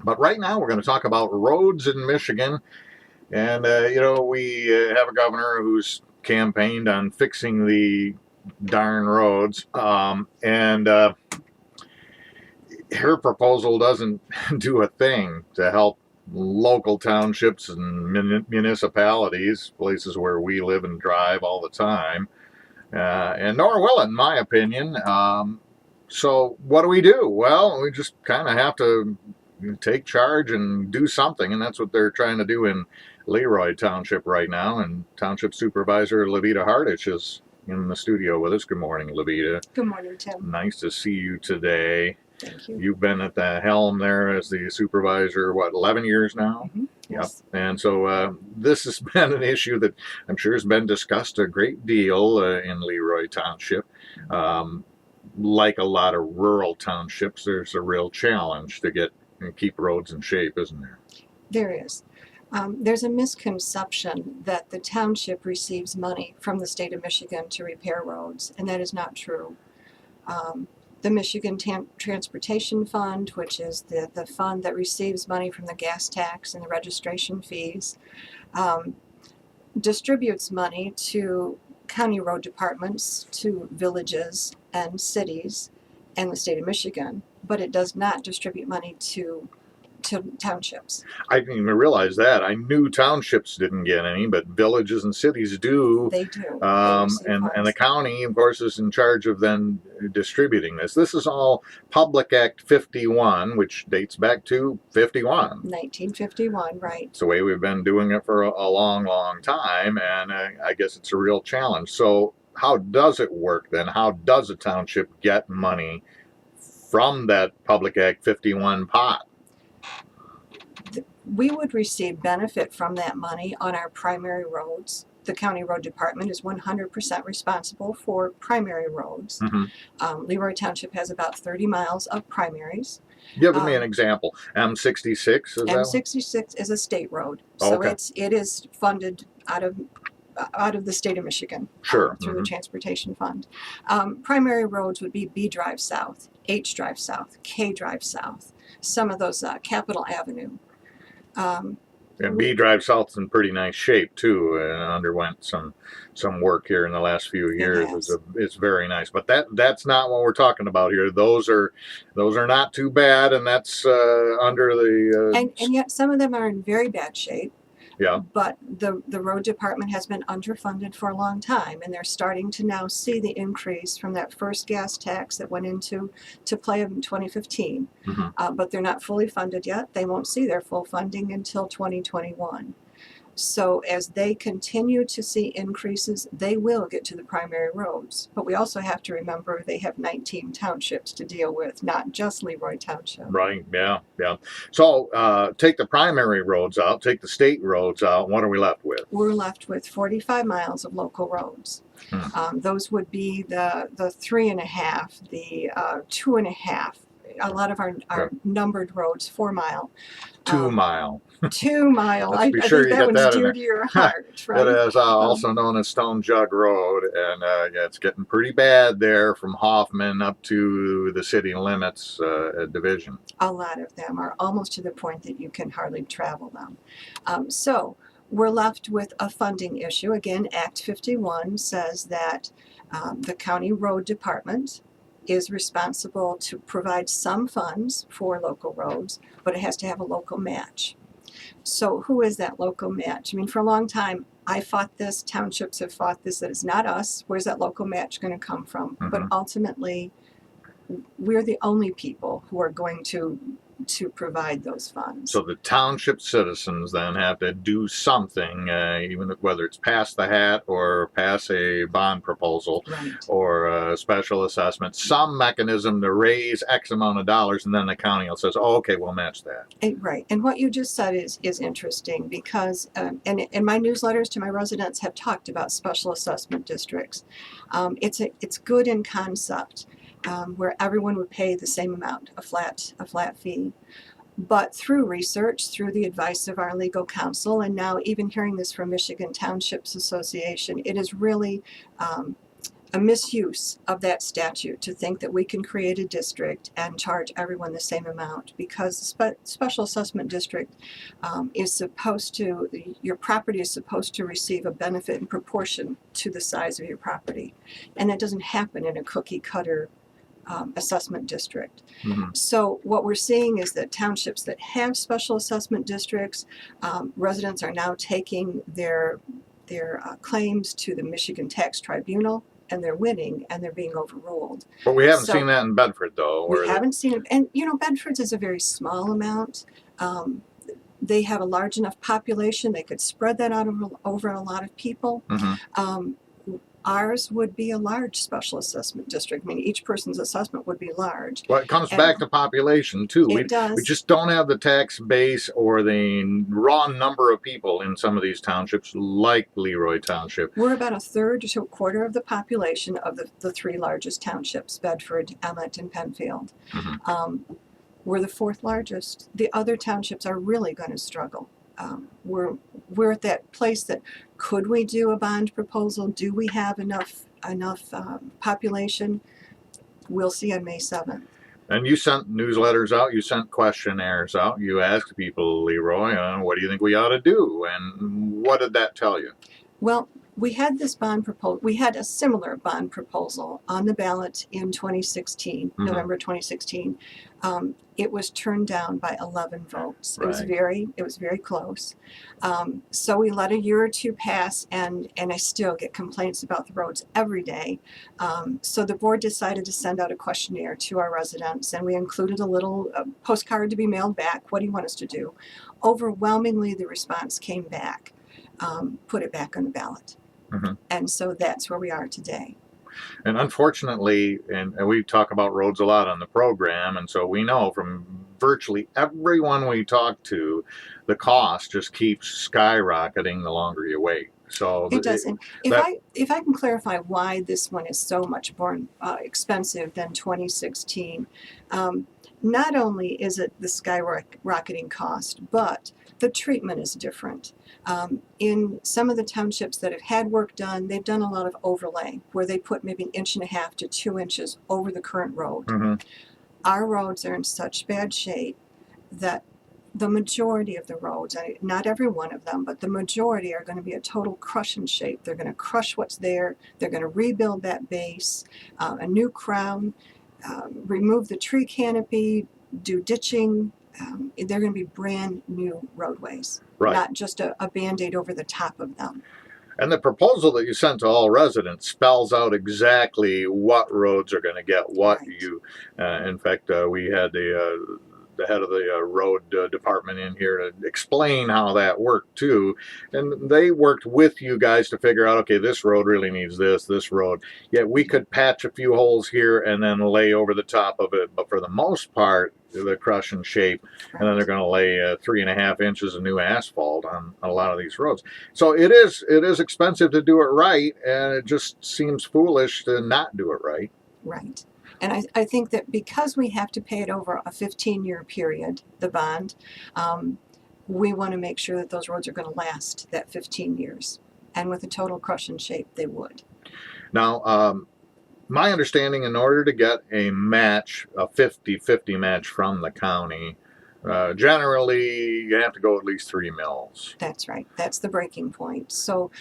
But right now we're going to talk about roads in Michigan. And, we have a governor who's campaigned on fixing the darn roads. And her proposal doesn't do a thing to help local townships and municipalities, places where we live and drive all the time. And nor will it, in my opinion. So what do? Well, we just kind of have to take charge and do something, and that's what they're trying to do in Leroy Township right now. And Township Supervisor LaVita Hardish is in the studio with us. Good morning, LaVita. Good morning, Tim. Nice to see you today. Thank you. You've been at the helm there as the supervisor, 11 years now? Mm-hmm. Yes. Yep. And so this has been an issue that I'm sure has been discussed a great deal in Leroy Township. Like a lot of rural townships, there's a real challenge to keep roads in shape, isn't there? There is. There's a misconception that the township receives money from the state of Michigan to repair roads, and that is not true. The Michigan Transportation Fund, which is the fund that receives money from the gas tax and the registration fees, distributes money to county road departments, to villages and cities and the state of Michigan, but it does not distribute money to townships. I didn't even realize that. I knew townships didn't get any, but villages and cities do. They do. And the county, of course, is in charge of then distributing this. This is all Public Act 51, which dates back to 1951, right. It's the way we've been doing it for a long, long time, and I guess it's a real challenge. So how does it work then? How does a township get money from that Public Act 51 pot? We would receive benefit from that money on our primary roads. The county road department is 100% responsible for primary roads. Mm-hmm. Leroy Township has about 30 miles of primaries. Give me an example. M66 is M66 is a state road, so okay. It is funded out of the state of Michigan. Sure. Through the Transportation Fund. Primary roads would be B Drive South, H Drive South, K Drive South. Some of those Capitol Avenue. And B Drive South's in pretty nice shape too, and underwent some work here in the last few years. It's very nice, but that's not what we're talking about here. Those are not too bad, and that's under the and yet some of them are in very bad shape. Yeah. But the road department has been underfunded for a long time, and they're starting to now see the increase from that first gas tax that went into play in 2015. Mm-hmm. But they're not fully funded yet. They won't see their full funding until 2021. So as they continue to see increases, they will get to the primary roads. But we also have to remember they have 19 townships to deal with, not just Leroy Township. Right, yeah. So take the primary roads out, take the state roads out, what are we left with? We're left with 45 miles of local roads. Those would be the 3.5, the 2.5. A lot of our numbered roads, 4 mile. 2 mile. 2 mile. I think that one's dear to your heart, right? It is also known as Stone Jug Road, and it's getting pretty bad there from Hoffman up to the city limits division. A lot of them are almost to the point that you can hardly travel them. So we're left with a funding issue. Again, Act 51 says that the county road department is responsible to provide some funds for local roads, but it has to have a local match. So who is that local match? I mean, for a long time, I fought this, townships have fought this, that it's not us. Where's that local match going to come from? Mm-hmm. But ultimately, we're the only people who are going to provide those funds. So the township citizens then have to do something, even whether it's pass the hat or pass a bond proposal, right, or a special assessment, some mechanism to raise X amount of dollars, and then the county says, oh, okay, we'll match that. Right. And what you just said is interesting because, and my newsletters to my residents have talked about special assessment districts. It's good in concept. Where everyone would pay the same amount, a flat fee. But through research, through the advice of our legal counsel, and now even hearing this from Michigan Townships Association, it is really a misuse of that statute to think that we can create a district and charge everyone the same amount, because the special assessment district is supposed to, your property is supposed to receive a benefit in proportion to the size of your property. And that doesn't happen in a cookie cutter assessment district. Mhm. So what we're seeing is that townships that have special assessment districts, residents are now taking their claims to the Michigan Tax Tribunal, and they're winning, and they're being overruled. But we haven't So- seen that in Bedford, though. We haven't seen it, and Bedford's is a very small amount. They have a large enough population; they could spread that out over a lot of people. Mhm. Ours would be a large special assessment district. I mean, each person's assessment would be large. Well, it comes And back to population too. It does. We just don't have the tax base or the raw number of people in some of these townships, like Leroy Township. We're about a third to a quarter of the population of the three largest townships: Bedford, Emmett, and Penfield. Mhm. We're the fourth largest. The other townships are really going to struggle. We're at that place that, could we do a bond proposal? Do we have enough population? We'll see on May 7th. And you sent newsletters out, you sent questionnaires out, you asked people, Leroy, what do you think we ought to do? And what did that tell you? Well, we had this bond proposal. We had a similar bond proposal on the ballot in 2016, Mhm. November 2016. It was turned down by 11 votes. It was Right. very close. So we let a year or two pass, and I still get complaints about the roads every day. So the board decided to send out a questionnaire to our residents, and we included a little postcard to be mailed back. What do you want us to do? Overwhelmingly, the response came back: put it back on the ballot. Mhm. And so that's where we are today. And unfortunately, and we talk about roads a lot on the program, and so we know from virtually everyone we talk to, the cost just keeps skyrocketing the longer you wait. So It does. And that- if I can clarify why this one is so much more expensive than 2016, not only is it the skyrocketing cost, but the treatment is different. In some of the townships that have had work done, they've done a lot of overlay, where they put maybe 1.5 to 2 inches over the current road. Mhm. Our roads are in such bad shape that the majority of the roads, not every one of them, but the majority are going to be a total crush and shape. They're going to crush what's there. They're going to rebuild that base, a new crown, remove the tree canopy, do ditching. They're going to be brand new roadways, Right. not just a Band-Aid over the top of them. And the proposal that you sent to all residents spells out exactly what roads are going to get what. Right. In fact, we had the head of the road department in here to explain how that worked too, and they worked with you guys to figure out, okay, this road really needs this road. Yeah, we could patch a few holes here and then lay over the top of it, but for the most part, the crush and shape, and then they're going to lay 3.5 inches of new asphalt on a lot of these roads. So it is expensive to do it right, and it just seems foolish to not do it right. Right. And I think that because we have to pay it over a 15-year period, the bond, we want to make sure that those roads are going to last that 15 years. And with a total crush and shape, they would. Now, my understanding, in order to get a match, a 50-50 match from the county, generally you have to go at least 3 mills. That's right. That's the breaking point. So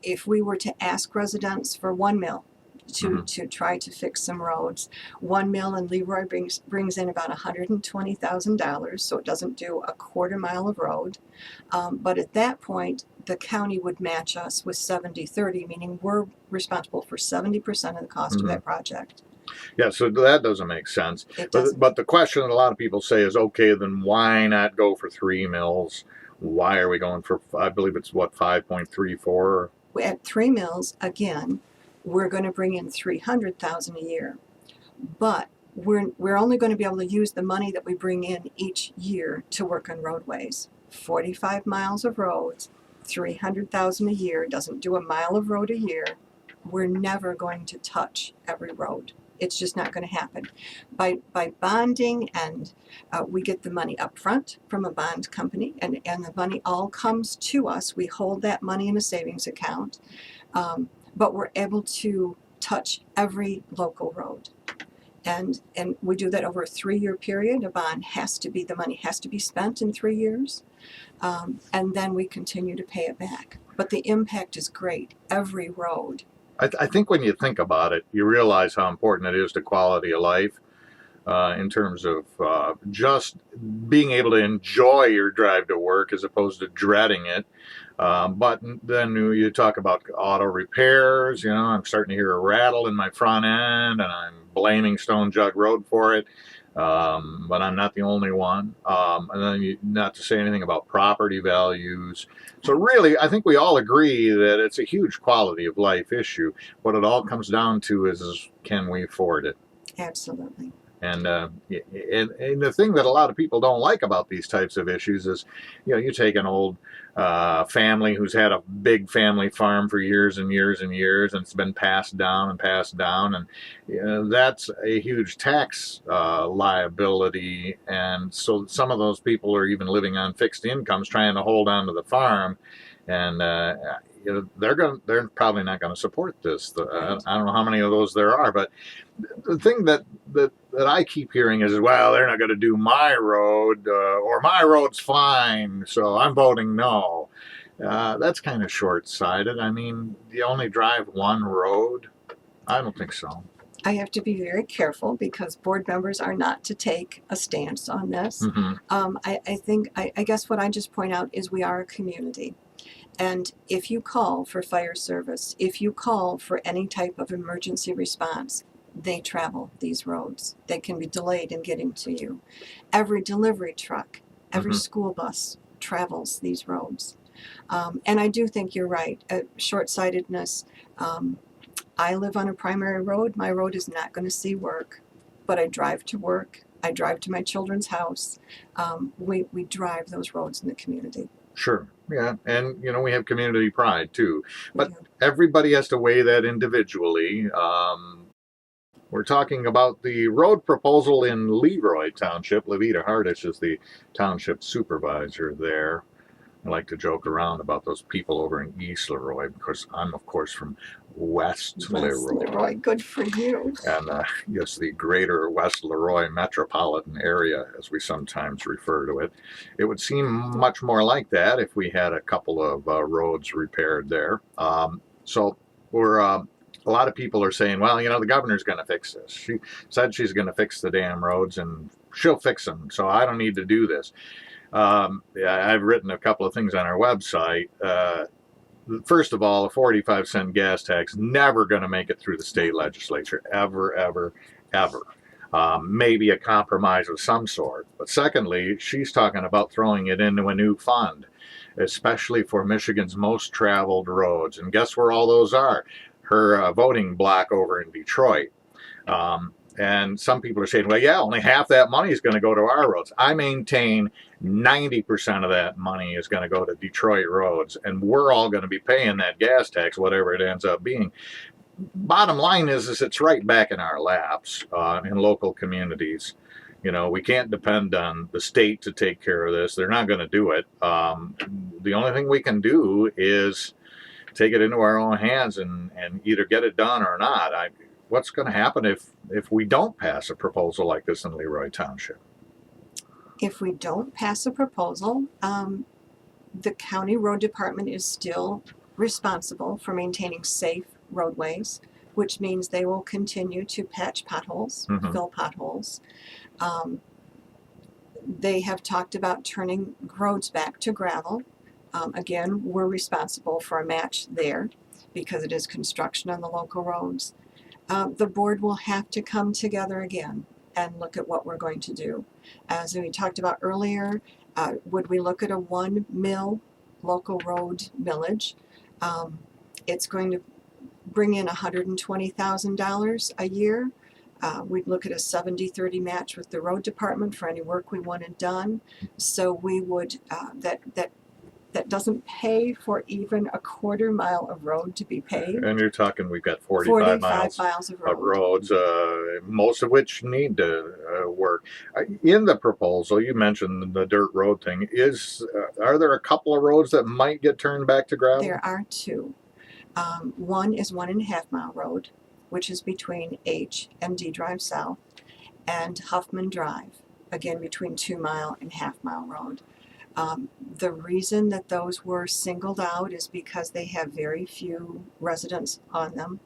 if we were to ask residents for 1 mil, to try to fix some roads. 1 mil in Leroy brings in about $120,000, so it doesn't do a quarter mile of road. But at that point, the county would match us with 70-30, meaning we're responsible for 70% of the cost of that project. Yeah, so that doesn't make sense. It doesn't. But the question that a lot of people say is, okay, then why not go for 3 mills? Why are we going for, I believe it's what, 5.34? At 3 mills, again, we're going to bring in $300,000 a year, but we're only going to be able to use the money that we bring in each year to work on roadways. 45 miles of roads, $300,000 a year, doesn't do a mile of road a year. We're never going to touch every road. It's just not going to happen. By bonding, and we get the money up front from a bond company, and the money all comes to us. We hold that money in a savings account. But we're able to touch every local road. And we do that over a 3-year period. A bond has to be, the money has to be spent in 3 years. And then we continue to pay it back. But the impact is great, every road. I think when you think about it, you realize how important it is to quality of life in terms of just being able to enjoy your drive to work as opposed to dreading it. But then you talk about auto repairs. You know, I'm starting to hear a rattle in my front end, and I'm blaming Stone Jug Road for it. But I'm not the only one. And then not to say anything about property values. So really, I think we all agree that it's a huge quality of life issue. What it all comes down to is can we afford it? Absolutely. And the thing that a lot of people don't like about these types of issues is, you know, you take an old family who's had a big family farm for years and years and years, and it's been passed down and passed down, and you know, that's a huge tax liability. And so some of those people are even living on fixed incomes, trying to hold on to the farm, and you know, they're probably not going to support this. I don't know how many of those there are, but the thing that I keep hearing is, well, they're not going to do my road, or my road's fine, so I'm voting no. That's kind of short-sighted. I mean, do you only drive one road? I don't think so. I have to be very careful because board members are not to take a stance on this. Mm-hmm. I guess what I just point out is we are a community. And if you call for fire service, if you call for any type of emergency response, they travel these roads. They can be delayed in getting to you. Every delivery truck, every school bus travels these roads. And I do think you're right. Short-sightedness. I live on a primary road. My road is not going to see work, but I drive to work. I drive to my children's house. We drive those roads in the community. Sure. Yeah. And, you know, we have community pride too. But everybody has to weigh that individually. We're talking about the road proposal in Leroy Township. LaVita Hardish is the township supervisor there. I like to joke around about those people over in East Leroy because I'm, of course, from West Leroy. Good for you. And yes, the greater West Leroy metropolitan area, as we sometimes refer to it. It would seem much more like that if we had a couple of roads repaired there. So we're a lot of people are saying, well, you know, the governor's going to fix this. She said she's going to fix the damn roads, and she'll fix them, so I don't need to do this. I've written a couple of things on our website. First of all, a 45-cent gas tax never going to make it through the state legislature, ever, ever, ever. Maybe a compromise of some sort. But secondly, she's talking about throwing it into a new fund, especially for Michigan's most traveled roads. And guess where all those are? Her voting block over in Detroit. And some people are saying, well, yeah, only half that money is going to go to our roads. I maintain 90% of that money is going to go to Detroit roads, and we're all going to be paying that gas tax, whatever it ends up being. Bottom line is it's right back in our laps in local communities. You know, we can't depend on the state to take care of this. They're not going to do it. The only thing we can do is take it into our own hands and either get it done or not. What's going to happen if we don't pass a proposal like this in Leroy Township? If we don't pass a proposal, the county road department is still responsible for maintaining safe roadways, which means they will continue to patch potholes, fill potholes. They have talked about turning roads back to gravel. Again, we're responsible for a match there because it is construction on the local roads. The board will have to come together again and look at what we're going to do. As we talked about earlier, would we look at a 1 mil local road millage? It's going to bring in $120,000 a year. We'd look at a 70-30 match with the road department for any work we wanted done. So we would, that doesn't pay for even a quarter mile of road to be paved. And you're talking, we've got 45 miles of roads, most of which need to work. In the proposal, you mentioned the dirt road thing. Are there a couple of roads that might get turned back to gravel? There are two. One is 1.5 mile road, which is between H and D Drive South, and Huffman Drive, again between 2 Mile and Half Mile Road. The reason that those were singled out is because they have very few residents on them.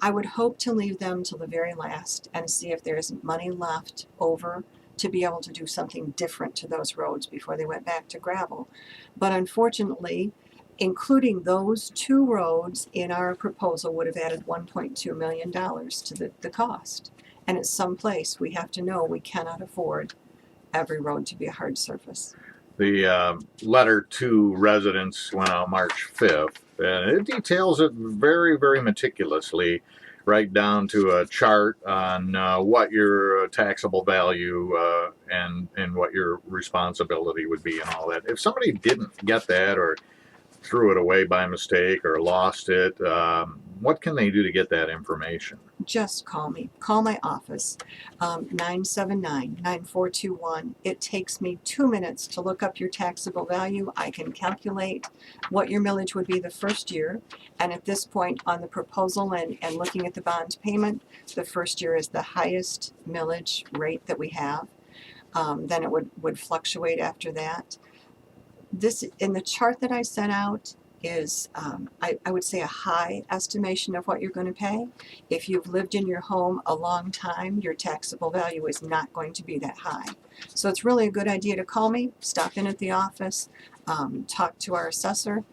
I would hope to leave them till the very last and see if there's money left over to be able to do something different to those roads before they went back to gravel. But unfortunately, including those 2 roads in our proposal would have added $1.2 million to the cost. And it's someplace we have to know we cannot afford every road to be a hard surface. The letter to residents went out March 5th, and it details it very, very meticulously, right down to a chart on what your taxable value and what your responsibility would be and all that. If somebody didn't get that or threw it away by mistake or lost it, what can they do to get that information? Just call me. Call my office, 979-9421. It takes me 2 minutes to look up your taxable value. I can calculate what your millage would be the first year. And at this point on the proposal and looking at the bond payment, the first year is the highest millage rate that we have. Then it would fluctuate after that. This, in the chart that I sent out, is I would say a high estimation of what you're going to pay. If you've lived in your home a long time, your taxable value is not going to be that high. So it's really a good idea to call me, stop in at the office, talk to our assessor.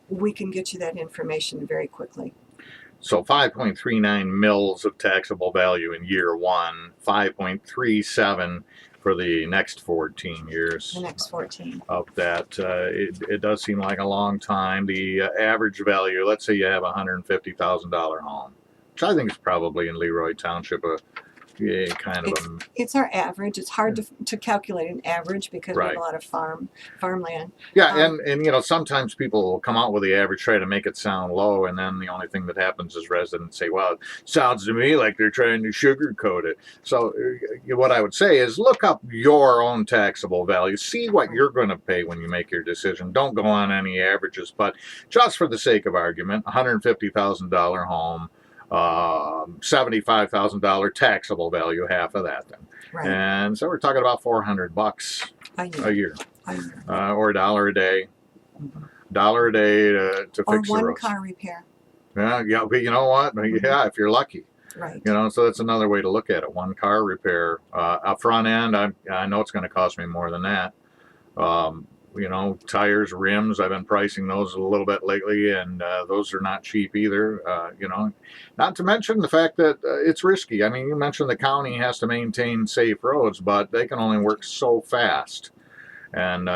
We can get you that information very quickly. So 5.39 mils of taxable value in year 1, 5.37 for the next 14 years. The next 14. Of that. It does seem like a long time. The average value, let's say you have a $150,000 home, which I think is probably in Leroy Township it's our average. It's hard to calculate an average because we have a lot of farmland. Yeah, and you know, sometimes people will come out with the average, try to make it sound low, and then the only thing that happens is residents say, well, it sounds to me like they're trying to sugarcoat it. So what I would say is look up your own taxable value, see what you're going to pay when you make your decision. Don't go on any averages, but just for the sake of argument, $150,000 home, $75,000 taxable value, half of that then. Right. And so we're talking about $400 a year. Or $1 a day. $1 a day to fix the roads. Or one car repair. Yeah, but you know what? Yeah, if you're lucky. Right. You know, so that's another way to look at it. One car repair. Up front end, I know it's going to cost me more than that. You know, tires, rims, I've been pricing those a little bit lately, and those are not cheap either. You know, not to mention the fact that it's risky. I mean, you mentioned the county has to maintain safe roads, but they can only work so fast. And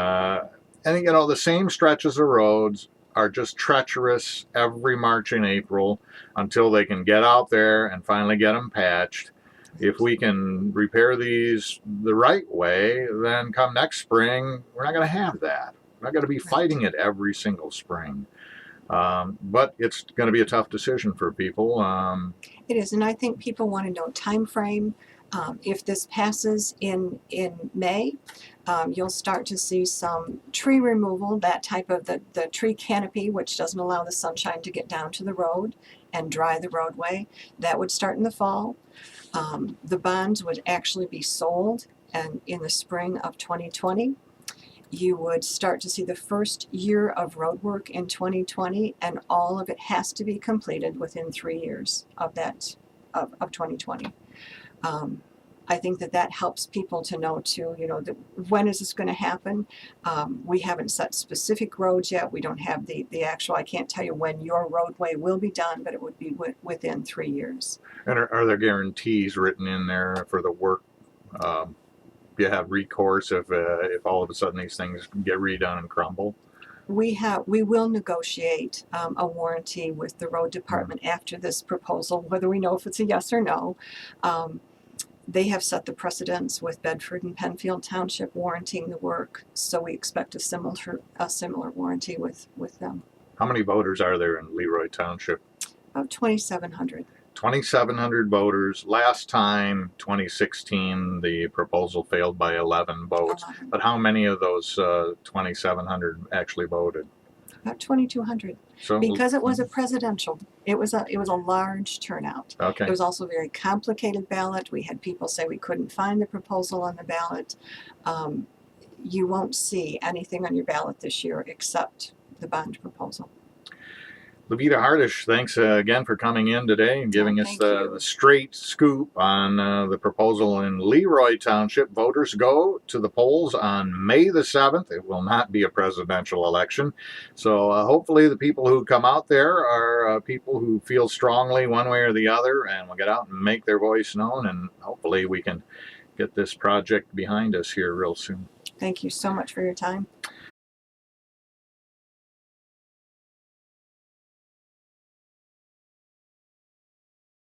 you know, the same stretches of roads are just treacherous every March and April until they can get out there and finally get them patched. If we can repair these the right way, then come next spring, we're not going to have that. We're not going to be fighting it every single spring. But it's going to be a tough decision for people. It is, and I think people want to know time frame. If this passes in May, you'll start to see some tree removal, that type of the tree canopy, which doesn't allow the sunshine to get down to the road and dry the roadway. That would start in the fall. The bonds would actually be sold, and in the spring of 2020, you would start to see the first year of road work in 2020, and all of it has to be completed within 3 years of 2020. I think that helps people to know too, you know, when is this going to happen? We haven't set specific roads yet. We don't have the actual, I can't tell you when your roadway will be done, but it would be within 3 years. And are there guarantees written in there for the work? You have recourse if all of a sudden these things get redone and crumble? We will negotiate a warranty with the road department after this proposal, whether we know if it's a yes or no. They have set the precedence with Bedford and Penfield Township warranting the work, so we expect a similar warranty with them. How many voters are there in Leroy Township? About 2,700. 2,700 voters. Last time, 2016, the proposal failed by 11 votes. 11. But how many of those 2,700 actually voted? About 2,200. So Because it was a presidential, it was a large turnout. okay. It was also a very complicated ballot. We had people say we couldn't find the proposal on the ballot. You won't see anything on your ballot this year except the bond proposal. LaVita Hardish, thanks again for coming in today and giving us the straight scoop on the proposal in Leroy Township. Voters go to the polls on May the 7th. It will not be a presidential election. So hopefully the people who come out there are people who feel strongly one way or the other and will get out and make their voice known. And hopefully we can get this project behind us here real soon. Thank you so much for your time.